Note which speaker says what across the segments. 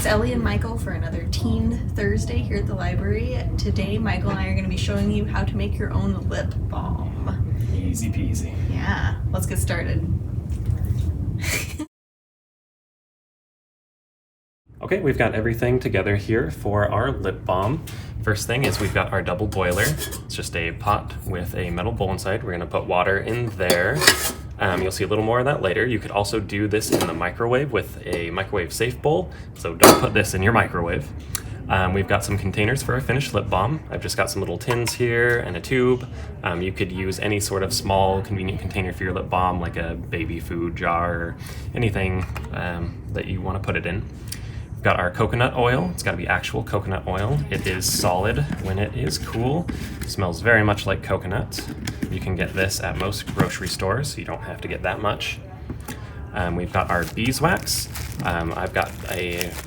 Speaker 1: It's Ellie and Michael for another Teen Thursday here at the library. Today, Michael and I are going to be showing you how to make your own lip balm.
Speaker 2: Easy peasy.
Speaker 1: Yeah, let's get started.
Speaker 2: Okay, we've got everything together here for our lip balm. First thing is we've got our double boiler. It's just a pot with a metal bowl inside. We're gonna put water in there. You'll see a little more of that later. You could also do this in the microwave with a microwave safe bowl, so don't put this in your microwave. We've got some containers for our finished lip balm. I've just got some little tins here and a tube. You could use any sort of small convenient container for your lip balm, like a baby food jar or anything that you want to put it in. We've got our coconut oil. It's got to be actual coconut oil. It is solid when it is cool. It smells very much like coconut. You can get this at most grocery stores, so you don't have to get that much. We've got our beeswax. I've got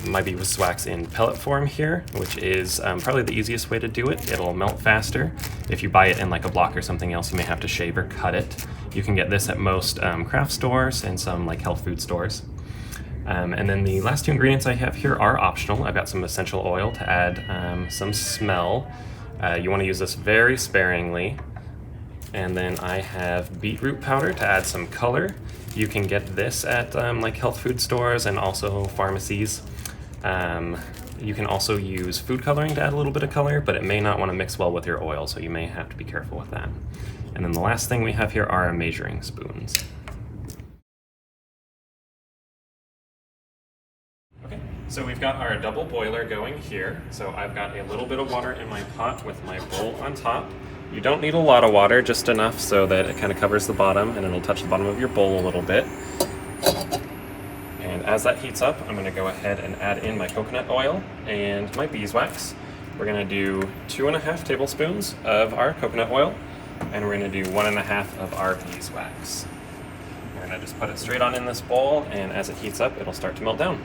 Speaker 2: my beeswax in pellet form here, which is probably the easiest way to do it. It'll melt faster. If you buy it in like a block or something else, you may have to shave or cut it. You can get this at most craft stores and some like health food stores. And then the last two ingredients I have here are optional. I've got some essential oil to add some smell. You want to use this very sparingly. And then I have beetroot powder to add some color. You can get this at like health food stores and also pharmacies. You can also use food coloring to add a little bit of color, but it may not want to mix well with your oil, so you may have to be careful with that. And then the last thing we have here are our measuring spoons. Okay, so we've got our double boiler going here. So I've got a little bit of water in my pot with my bowl on top. You don't need a lot of water, just enough so that it kind of covers the bottom and it'll touch the bottom of your bowl a little bit. And as that heats up, I'm gonna go ahead and add in my coconut oil and my beeswax. We're gonna do 2.5 tablespoons of our coconut oil, and we're gonna do 1.5 of our beeswax. We're gonna just put it straight on in this bowl, and as it heats up, it'll start to melt down.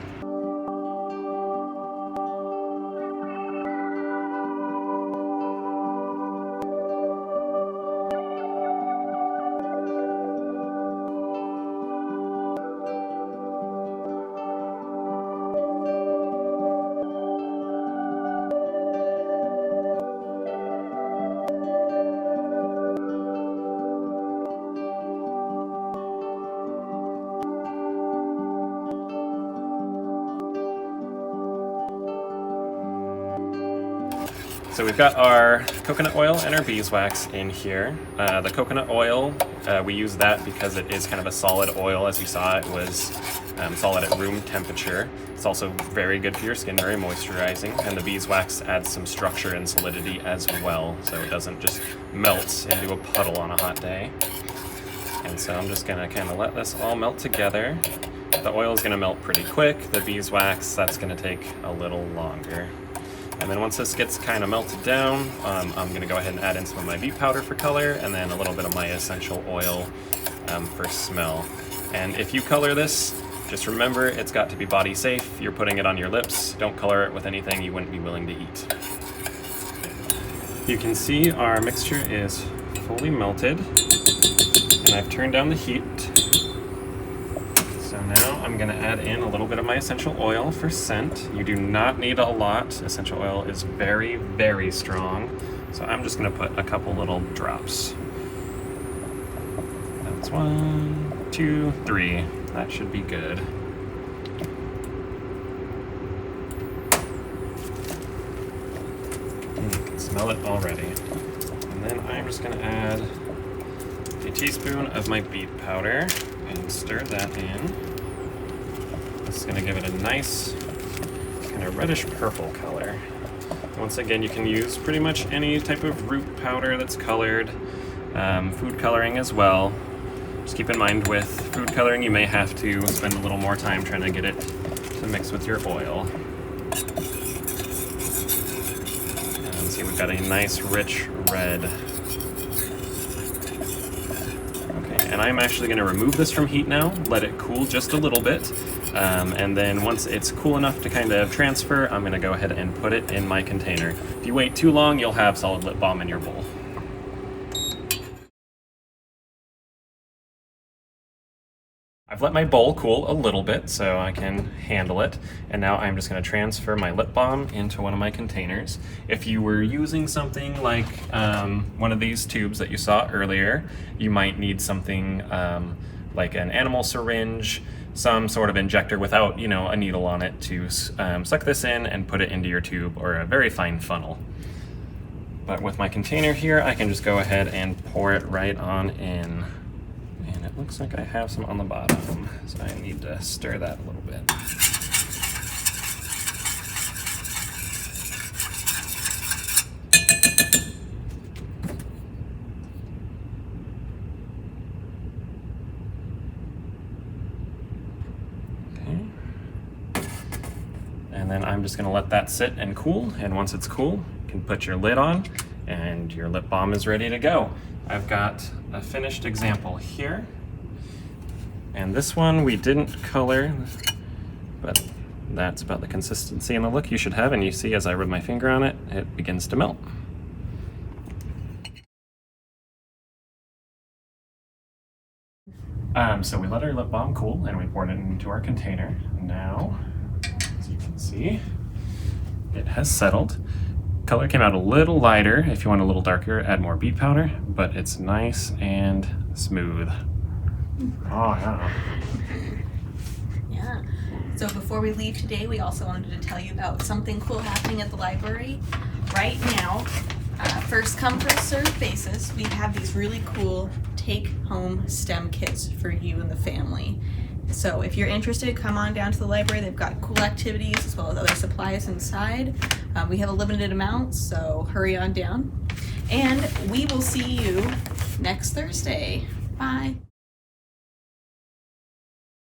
Speaker 2: So we've got our coconut oil and our beeswax in here. The coconut oil, we use that because it is kind of a solid oil. As you saw, it was solid at room temperature. It's also very good for your skin, very moisturizing. And the beeswax adds some structure and solidity as well, so it doesn't just melt into a puddle on a hot day. And so I'm just gonna kind of let this all melt together. The oil is gonna melt pretty quick. The beeswax, that's gonna take a little longer. And then once this gets kind of melted down, I'm gonna go ahead and add in some of my beet powder for color, and then a little bit of my essential oil for smell. And if you color this, just remember it's got to be body safe. You're putting it on your lips. Don't color it with anything you wouldn't be willing to eat. You can see our mixture is fully melted, and I've turned down the heat. So now I'm gonna add in a little bit of my essential oil for scent. You do not need a lot. Essential oil is very, very strong. So I'm just gonna put a couple little drops. That's 1, 2, 3. That should be good. You can smell it already. And then I'm just gonna add a teaspoon of my beet powder and stir that in. This is going to give it a nice kind of reddish purple color. Once again, you can use pretty much any type of root powder that's colored, food coloring as well. Just keep in mind with food coloring, you may have to spend a little more time trying to get it to mix with your oil. And see, we've got a nice rich red. And I'm actually going to remove this from heat now, let it cool just a little bit, and then once it's cool enough to kind of transfer, I'm going to go ahead and put it in my container. If you wait too long, you'll have solid lip balm in your bowl. I've let my bowl cool a little bit so I can handle it, and now I'm just going to transfer my lip balm into one of my containers. If you were using something like one of these tubes that you saw earlier, you might need something like an animal syringe, some sort of injector without, you know, a needle on it to suck this in and put it into your tube, or a very fine funnel. But with my container here, I can just go ahead and pour it right on in. And it looks like I have some on the bottom, so I need to stir that a little bit. Okay. And then I'm just gonna let that sit and cool, and once it's cool, you can put your lid on and your lip balm is ready to go. I've got a finished example here. And this one we didn't color, but that's about the consistency and the look you should have. And you see as I rub my finger on it, it begins to melt. So we let our lip balm cool and we poured it into our container. Now, as you can see, it has settled. Color came out a little lighter. If you want a little darker, add more beet powder, but it's nice and smooth. Oh, yeah.
Speaker 1: Yeah. So before we leave today, we also wanted to tell you about something cool happening at the library. Right now, first come, first served basis, we have these really cool take-home STEM kits for you and the family. So if you're interested, come on down to the library. They've got cool activities as well as other supplies inside. We have a limited amount, so hurry on down. And we will see you next Thursday. Bye.